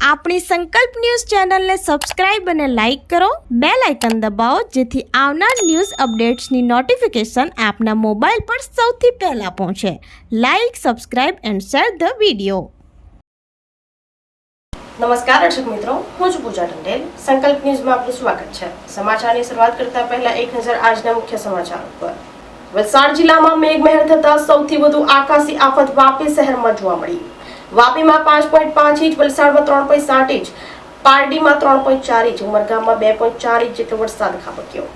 આપણી સંકલ્પ ન્યૂઝ ચેનલને સબસ્ક્રાઇબ અને લાઇક કરો, બેલ આઇકન દબાવો જેથી આવનાર ન્યૂઝ અપડેટ્સની નોટિફિકેશન આપના મોબાઈલ પર સૌથી પહેલા પહોંચે. Like, subscribe and share the video. નમસ્કાર દર્શક મિત્રો, હું છું પૂજા ટંડેલ. સંકલ્પ ન્યૂઝમાં આપનું સ્વાગત છે. સમાચારની શરૂઆત કરતા પહેલા એક નજર આજના મુખ્ય સમાચારો પર. વલસાડ જિલ્લામાં મેઘમહેર થતા સૌથી વધુ આકાશી આફત વાપી શહેરમાં જોવા મળી. વાપીમાં 5.5 ઇંચ, વલસાડમાં 3.7 ઇંચ, પારડીમાં 3.4 ઇંચ, ઉમરગામમાં 2.4 ઇંચ જેટલો વરસાદ ખાબક્યો.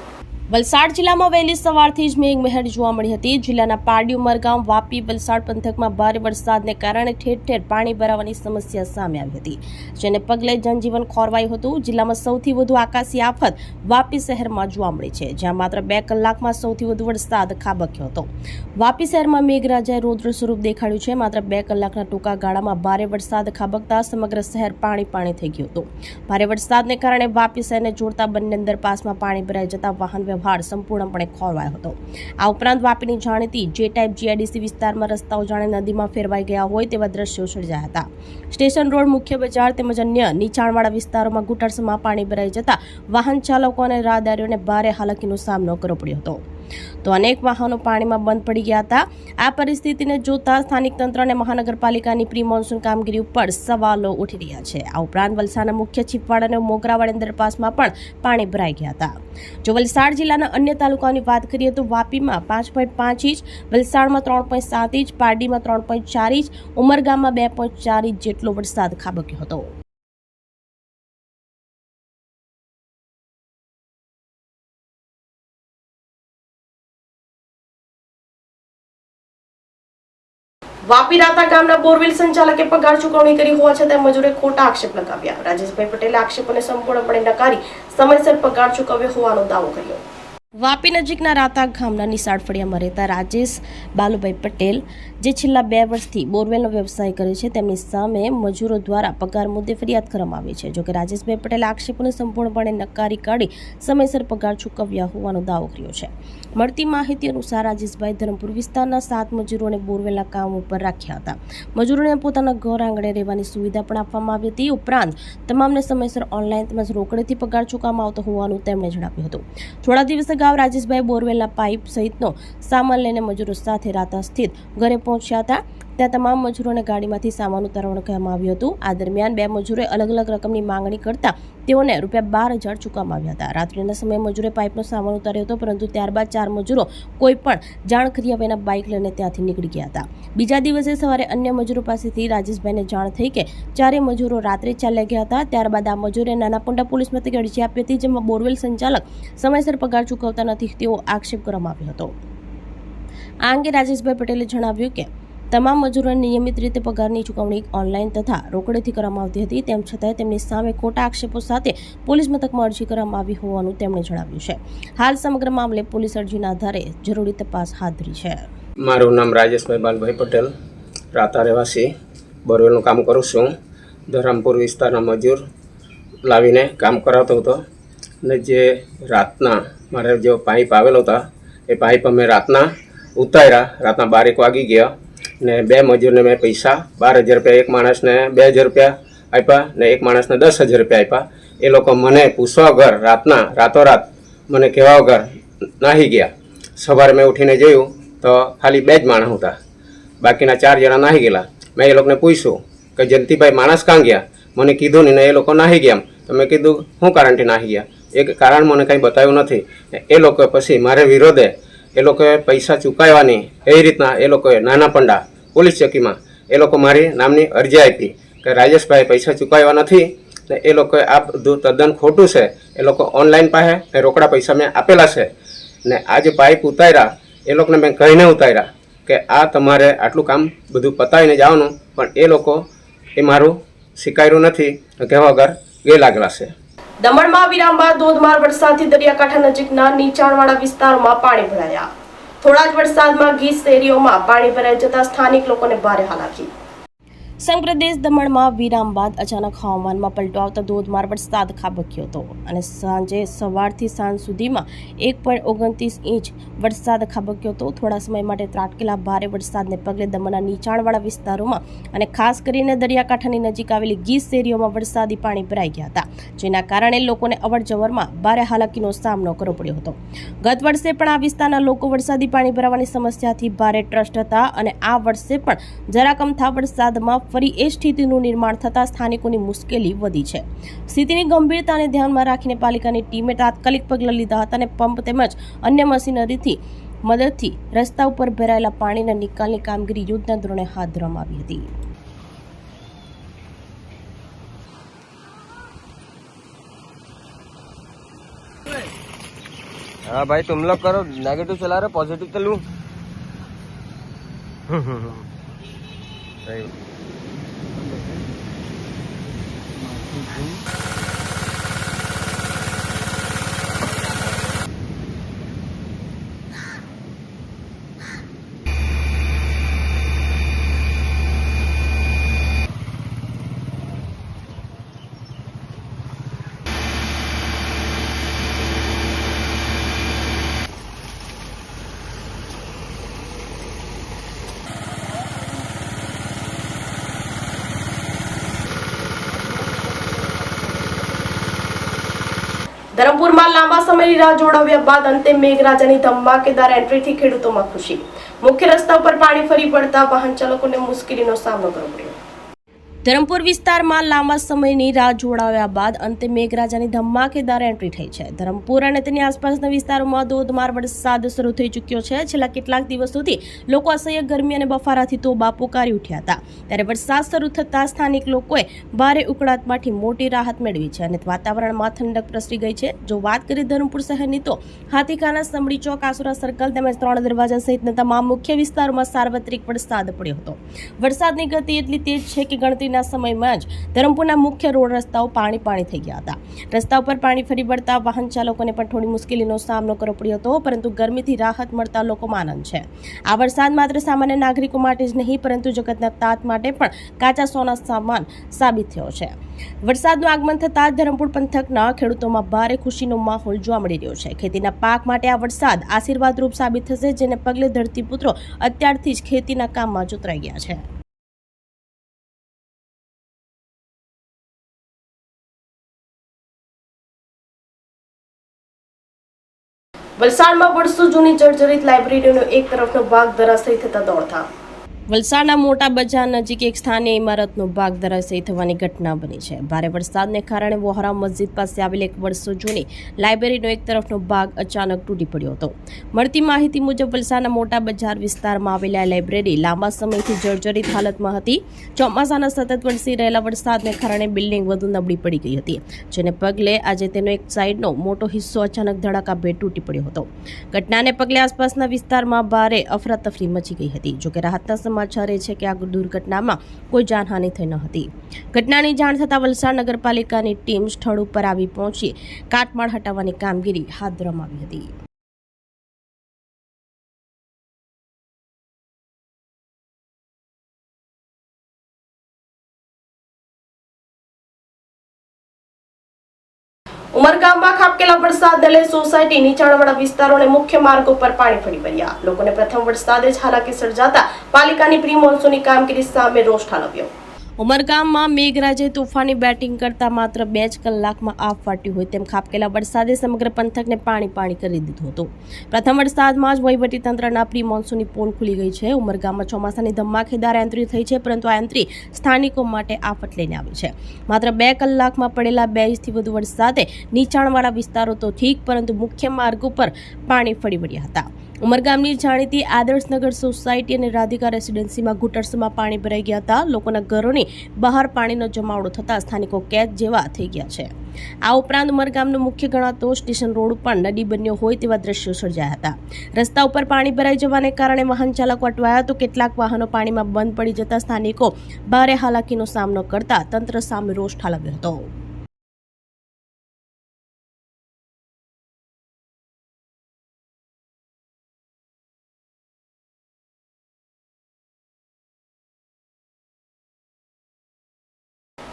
વલસાડ જિલ્લામાં વહેલી સવારથી જ મેઘમહેર જોવા મળી હતી. જિલ્લાના પારડી, ઉમરગામ, વાપી, વલસાડ પંથકમાં ભારે વરસાદને કારણે ઠેર ઠેર પાણી ભરાવાની સમસ્યા સામે આવી હતી, જેને પગલે જનજીવન ખોરવાયું હતું. જિલ્લામાં સૌથી વધુ આકાશી આફત વાપી શહેરમાં જોવા મળી છે, જ્યાં માત્ર 2 કલાકમાં સૌથી વધુ વરસાદ ખાબક્યો હતો. વાપી શહેરમાં મેઘરાજાએ રૌદ્ર સ્વરૂપ દેખાડ્યું છે. માત્ર 2 કલાકના ટૂંકા ગાળામાં ભારે વરસાદ ખાબકતા સમગ્ર શહેર પાણી થઈ ગયું હતું. ભારે વરસાદને કારણે વાપી શહેરને જોડતા બંને અંડરપાસમાં પાણી ભરાઈ જતા વાહન વ્યવહાર સંપૂર્ણપણે ખોરવાયો હતો. આ ઉપરાંત વાપીની જાણીતી જે ટાઈપ જીઆઈડીસી વિસ્તારમાં રસ્તાઓ જાણે નદીમાં ફેરવાઈ ગયા હોય તેવા દ્રશ્યો સર્જાયા હતા. સ્ટેશન રોડ, મુખ્ય બજાર તેમજ અન્ય નીચાણવાળા વિસ્તારોમાં ઘૂંટણસમાં પાણી ભરાઈ જતા વાહન ચાલકો અને રાહદારીઓને ભારે હાલાકીનો સામનો કરવો પડ્યો હતો. તો અનેક વાહનો પાણીમાં બંધ પડી ગયા હતા. આ પરિસ્થિતિને જોતા સ્થાનિક તંત્ર અને મહાનગરપાલિકાની પ્રી મોન્સૂન કામગીરી ઉપર સવાલો ઉઠી રહ્યા છે. આ ઉપરાંત વલસાડના મુખ્ય છીપવાડ અને મોગરાવાડ અંડરપાસમાં પણ પાણી ભરાઈ ગયા હતા. જો વલસાડ જિલ્લાના અન્ય તાલુકાઓની વાત કરીએ તો વાપીમાં 5.5 ઇંચ, વલસાડમાં 3.7 ઇંચ, પારડીમાં 3.4 ઇંચ, ઉમરગામમાં 2.4 ઇંચ જેટલો વરસાદ ખાબક્યો હતો. વાપી રાતા ગામના બોરવેલ સંચાલકે પગાર ચૂકવણી કરી હોવા છતાં મજૂરે ખોટા આક્ષેપ લગાવ્યા. રાજેશભાઈ પટેલે આક્ષેપોને સંપૂર્ણપણે નકારી સમયસર પગાર ચૂકવ્યો હોવાનો દાવો કર્યો. વાપી નજીકના રાતા ગામના નિશાળ ફળિયામાં રહેતા રાજેશ બાલુભાઈ પટેલ, જે છેલ્લા 2 વર્ષથી બોરવેલનો વ્યવસાય કરે છે, તેમની સામે મજૂરો દ્વારા પગાર મુદ્દે ફરિયાદ કરવામાં આવી છે. જોકે રાજેશભાઈ પટેલે આક્ષેપોને સંપૂર્ણપણે નકારી કાઢી સમયસર પગાર ચૂકવ્યા હોવાનો દાવો કર્યો છે. મળતી માહિતી અનુસાર રાજેશભાઈ ધરમપુર વિસ્તારના 7 મજૂરોને બોરવેલના કામ ઉપર રાખ્યા હતા. મજૂરોને પોતાના ઘર આંગણે રહેવાની સુવિધા પણ આપવામાં આવી હતી. ઉપરાંત તમામને સમયસર ઓનલાઈન તેમજ રોકડેથી પગાર ચૂકવવામાં આવતો હોવાનું તેમણે જણાવ્યું હતું. થોડા દિવસ અગાઉ રાજેશભાઈ બોરવેલના પાઇપ સહિતનો સામાન લઈને મજૂરો સાથે રાતા સ્થિત ઘરે પહોંચ્યા હતા. ત્યાં તમામ મજૂરોને ગાડીમાંથી સામાન ઉતારવાનું કહેવામાં આવ્યું હતું. આ દરમિયાન 2 મજૂરોએ અલગ અલગ રકમની માંગણી કરતા તેઓને ₹12,000 ચૂકવવામાં આવ્યા હતા. રાત્રિના સમયે મજૂરે પાઇપનો સામાન ઉતાર્યો હતો, પરંતુ ત્યારબાદ 4 મજૂરો કોઈ પણ જાણ કર્યા વિના બાઇક લઈને ત્યાંથી નીકળી ગયા હતા. બીજા દિવસે સવારે અન્ય મજૂરો પાસેથી રાજેશભાઈને જાણ થઈ કે 4 મજૂરો રાત્રે ચાલ્યા ગયા હતા. ત્યારબાદ આ મજૂરે નાનાપોંડા પોલીસ મથકે અરજી આપી હતી, જેમાં બોરવેલ સંચાલક સમયસર પગાર ચૂકવતા નથી તેવો આક્ષેપ કરવામાં આવ્યો હતો. આ અંગે રાજેશભાઈ પટેલે જણાવ્યું કે તમામ મજૂરોને નિયમિત રીતે પગારની ચૂકવણી ઓનલાઈન તથા રોકડેથી કરવામાં આવતી હતી. તેમ છતાં તેમની સામે ખોટા આક્ષેપો સાથે પોલીસ મથકમાં અરજી કરવામાં આવી હોવાનું તેમણે જણાવ્યું છે. હાલ સમગ્ર મામલે પોલીસ અરજીના આધારે જરૂરી તપાસ હાથ ધરી છે. મારું નામ રાજેશભાઈ બાલભાઈ પટેલ, રાતા રહેવાસી, બોરવેલનું કામ કરું છું. ધરમપુર વિસ્તારના મજૂર લાવીને કામ કરાવતો હતો અને જે રાતના મારે જે પાઇપ આવેલો હતા એ પાઇપ અમે રાતના ઉતાર્યા. રાતના 12 વાગી ગયા ને 2 મજૂરને મેં પૈસા 12,000 રૂપિયા, એક માણસને 2,000 રૂપિયા આપ્યા ને એક માણસને 10,000 રૂપિયા આપ્યા. એ લોકો મને પૂછવા વગર રાતોરાત મને કહેવા વગર નાહી ગયા. સવારે મેં ઉઠીને જોયું તો ખાલી 2 જ માણસ હતા, બાકીના 4 જણા નાહી ગયેલા. મેં એ લોકોને પૂછ્યું કે જયંતિભાઈ માણસ કાં ગયા? મને કીધું નહીં ને એ લોકો નાહી ગયા. તો મેં કીધું શું કારણથી નાહી ગયા? એ કારણ મને કંઈ બતાવ્યું નથી. એ લોકો પછી મારે વિરોધે એ લોકોએ પૈસા ચૂકવવાની એવી રીતના એ લોકોએ નાના પંડા પોલીસ ચોકીમાં એ લોકો મારી નામની અરજી આપી કે રાજેશભાઈ પૈસા ચૂકવ્યા નથી ને એ લોકોએ આ બધું તદ્દન ખોટું છે. એ લોકો ઓનલાઈન પાસે ને રોકડા પૈસા મેં આપેલા છે ને આ જે પાઇપ ઉતાર્યા એ લોકોને મેં કહીને ઉતાર્યા કે આ તમારે આટલું કામ બધું પતાવીને જવાનું, પણ એ લોકો એ મારું સ્વીકાર્યું નથી, કહેવા વગર ગેરલાગેલા છે. દમણમાં વિરામ બાદ ધોધમાર વરસાદથી દરિયાકાંઠા નજીકના નીચાણવાળા વિસ્તારોમાં પાણી ભરાયા. થોડા જ વરસાદમાં ગીચ શેરીઓમાં પાણી ભરાઈ જતા સ્થાનિક લોકોને ભારે હાલાકી. સંઘપ્રદેશ દમણમાં વિરામ બાદ અચાનક હવામાનમાં પલટો આવતા ધોધમાર વરસાદ ખાબક્યો હતો અને સાંજે સવારથી સાંજ સુધીમાં 1.29 ઇંચ વરસાદ ખાબક્યો હતો. થોડા સમય માટે ત્રાટકેલા ભારે વરસાદને પગલે દમણના નીચાણવાળા વિસ્તારોમાં અને ખાસ કરીને દરિયાકાંઠાની નજીક આવેલી ગીચ શેરીઓમાં વરસાદી પાણી ભરાઈ ગયા હતા, જેના કારણે લોકોને અવરજવરમાં ભારે હાલાકીનો સામનો કરવો પડ્યો હતો. ગત વર્ષે પણ આ વિસ્તારના લોકો વરસાદી પાણી ભરાવાની સમસ્યાથી ભારે ત્રસ્ત હતા અને આ વર્ષે પણ જરાક અમથા વરસાદમાં ફરી એ સ્થિતિનું નિર્માણ થતાં સ્થાનિકોની મુશ્કેલી વધી છે. સ્થિતિની ગંભીરતાને ધ્યાનમાં રાખીને પાલિકાની ટીમે તાત્કાલિક પગલાં લીધા હતા અને પંપ તેમજ અન્ય મશીનરીથી મદદથી રસ્તા ઉપર ભરાયેલા પાણીના નિકાલની કામગીરી યુદ્ધના ધોરણે હાથ ધરવામાં આવી હતી. हाँ भाई, तुम लोग करो, नेगेटिव चला रहे, पॉजिटिव चलूं. सही. ધરમપુરમાં લાંબા સમયની રાહ જોડાવ્યા બાદ અંતે મેઘરાજાની ધમાકેદાર એન્ટ્રીથી ખેડૂતોમાં ખુશી. મુખ્ય રસ્તા ઉપર પાણી ફરી પડતા વાહન ચાલકોને મુશ્કેલીનો સામનો કરવો પડ્યો. ધરમપુર વિસ્તારમાં લાંબા સમયની રાહ જોડાવ્યા બાદ અંતે મેઘરાજાની ધમાકેદાર એન્ટ્રી થઈ છે. ધરમપુર અને તેની આસપાસના વિસ્તારોમાં ધોધમાર વરસાદ શરૂ થઈ ચૂક્યો છે. છેલ્લા કેટલાક દિવસોથી લોકો અસહ્ય ગરમી અને બફારાથી તોબા પોકારી ઉઠ્યા હતા, ત્યારે વરસાદ શરૂ થતાં સ્થાનિક લોકોએ ભારે ઉકળાટમાંથી મોટી રાહત મેળવી છે અને વાતાવરણમાં ઠંડક પ્રસરી ગઈ છે. જો વાત કરીએ ધરમપુર શહેરની, તો હાથીખાના, સમડી ચોક, આસુરા સર્કલ તેમજ 3 દરવાજા સહિતના તમામ મુખ્ય વિસ્તારોમાં સાર્વત્રિક વરસાદ પડ્યો હતો. વરસાદની ગતિ એટલી તેજ છે કે ગણતરીના સમયમાં જ ધરમપુરના મુખ્ય રોડ રસ્તાઓ પાણી થઈ ગયા હતા. રસ્તા ઉપર પાણી ફરી વળતા વાહન ચાલકોને પણ થોડી મુશ્કેલીનો સામનો કરવો પડ્યો હતો, પરંતુ ગરમીથી રાહત મળતા લોકોમાં આનંદ છે. આ વરસાદ માત્ર સામાન્ય નાગરિકો માટે જ નહીં, પરંતુ જગતના તાત માટે પણ કાચા સોના સમાન સાબિત થયો છે. વરસાદનું આગમન થતાં ધરમપુર પંથકના ખેડૂતોમાં ભારે ખુશીનો માહોલ જોવા મળી રહ્યો છે. ખેતીના પાક માટે આ વરસાદ આશીર્વાદરૂપ સાબિત થશે, જેને પગલે ધરતીપુત્રો અત્યારથી જ ખેતીના કામમાં જોતરાઈ ગયા છે. વલસાડમાં વર્ષો જૂની જર્જરિત લાઇબ્રેરીનો એક તરફનો ભાગ ધરાશયી થતા દોડધામ. વલસાડના મોટા બજાર નજીક એક સ્થાનીય ઇમારતનો ભાગ ધરાશયી થવાની ઘટના બની છે. ભારે વરસાદને કારણે વોહરા મસ્જિદ પાસે આવેલ એક વર્ષો જૂની લાઇબ્રેરીનો એક તરફનો ભાગ અચાનક તૂટી પડ્યો હતો. મળતી માહિતી મુજબ વલસાડના મોટા બજાર વિસ્તારમાં આવેલી આ લાઇબ્રેરી લાંબા સમયથી જર્જરિત હાલતમાં હતી. ચોમાસાના સતત વરસી રહેલા વરસાદને કારણે બિલ્ડિંગ વધુ નબળી પડી ગઈ હતી, જેને પગલે આજે તેનો એક સાઈડનો મોટો હિસ્સો અચાનક ધડાકાભેર તૂટી પડ્યો હતો. ઘટનાને પગલે આસપાસના વિસ્તારમાં ભારે અફરાતફરી મચી ગઈ હતી. જોકે રાહતના સમાચાર એ છે કે આ દુર્ઘટનામાં કોઈ જાનહાનિ થઈ ન હતી. ઘટનાની જાણ થતાં વલસાડ નગરપાલિકાની ટીમ સ્થળ ઉપર આવી પહોંચી કાટમાળ હટાવવાની કામગીરી હાથ ધરવામાં આવી હતી. ઉમરગામમાં ખાબકેલા વરસાદને લઈ સોસાયટી, નીચાણવાળા વિસ્તારો અને મુખ્ય માર્ગો પર પાણી ફરી વળ્યા. લોકોને પ્રથમ વરસાદે જ હાલાકી સર્જાતા પાલિકાની પ્રી મોન્સૂનની કામગીરી સામે રોષ ઠાલવ્યો. ઉમરગામમાં મેઘરાજે તોફાની બેટિંગ કરતા માત્ર 2 જ કલાકમાં આફ ફાટ્યું હોય તેમ ખાબકેલા વરસાદે સમગ્ર પંથકને પાણી કરી દીધું હતું. પ્રથમ વરસાદમાં જ વહીવટીતંત્રના પ્રી મોન્સૂનની પોલ ખુલી ગઈ છે. ઉમરગામમાં ચોમાસાની ધમાકેદાર એન્ટ્રી થઈ છે, પરંતુ આ એન્ટ્રી સ્થાનિકો માટે આફત લઈને આવી છે. માત્ર 2 કલાકમાં પડેલા 2 ઇંચથી વધુ વરસાદે નીચાણવાળા વિસ્તારો તો ઠીક, પરંતુ મુખ્ય માર્ગો પર પાણી ફરી વળ્યા હતા. ઉમરગામની જાણીતી આદર્શનગર સોસાયટી અને રાધિકા રેસિડેન્સીમાં ઘૂંટણસમાં પાણી ભરાઈ ગયા હતા. લોકોના ઘરોની બહાર પાણીનો જમાવડો થતાં સ્થાનિકો કેદ જેવા થઈ ગયા છે. આ ઉપરાંત ઉમરગામનો મુખ્ય ગણાતો સ્ટેશન રોડ પણ નદી બન્યો હોય તેવા દ્રશ્યો સર્જાયા હતા. રસ્તા ઉપર પાણી ભરાઈ જવાને કારણે વાહન ચાલકો અટવાયા, તો કેટલાક વાહનો પાણીમાં બંધ પડી જતા સ્થાનિકો ભારે હાલાકીનો સામનો કરતા તંત્ર સામે રોષ ઠાલવ્યો હતો.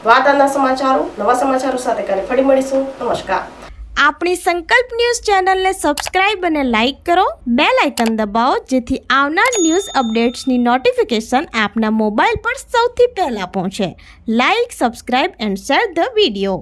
વાર્તાના સમાચારો નવા સમાચારો સાથે કાલે ફરી મળીશું. નમસ્કાર. આપણી સંકલ્પ ન્યૂઝ ચેનલને સબસ્ક્રાઇબ અને લાઇક કરો, બેલ આઇકન દબાવો જેથી આવનાર ન્યૂઝ અપડેટ્સની નોટિફિકેશન આપના મોબાઈલ પર સૌથી પહેલા પહોંચે. Like, subscribe and share the video.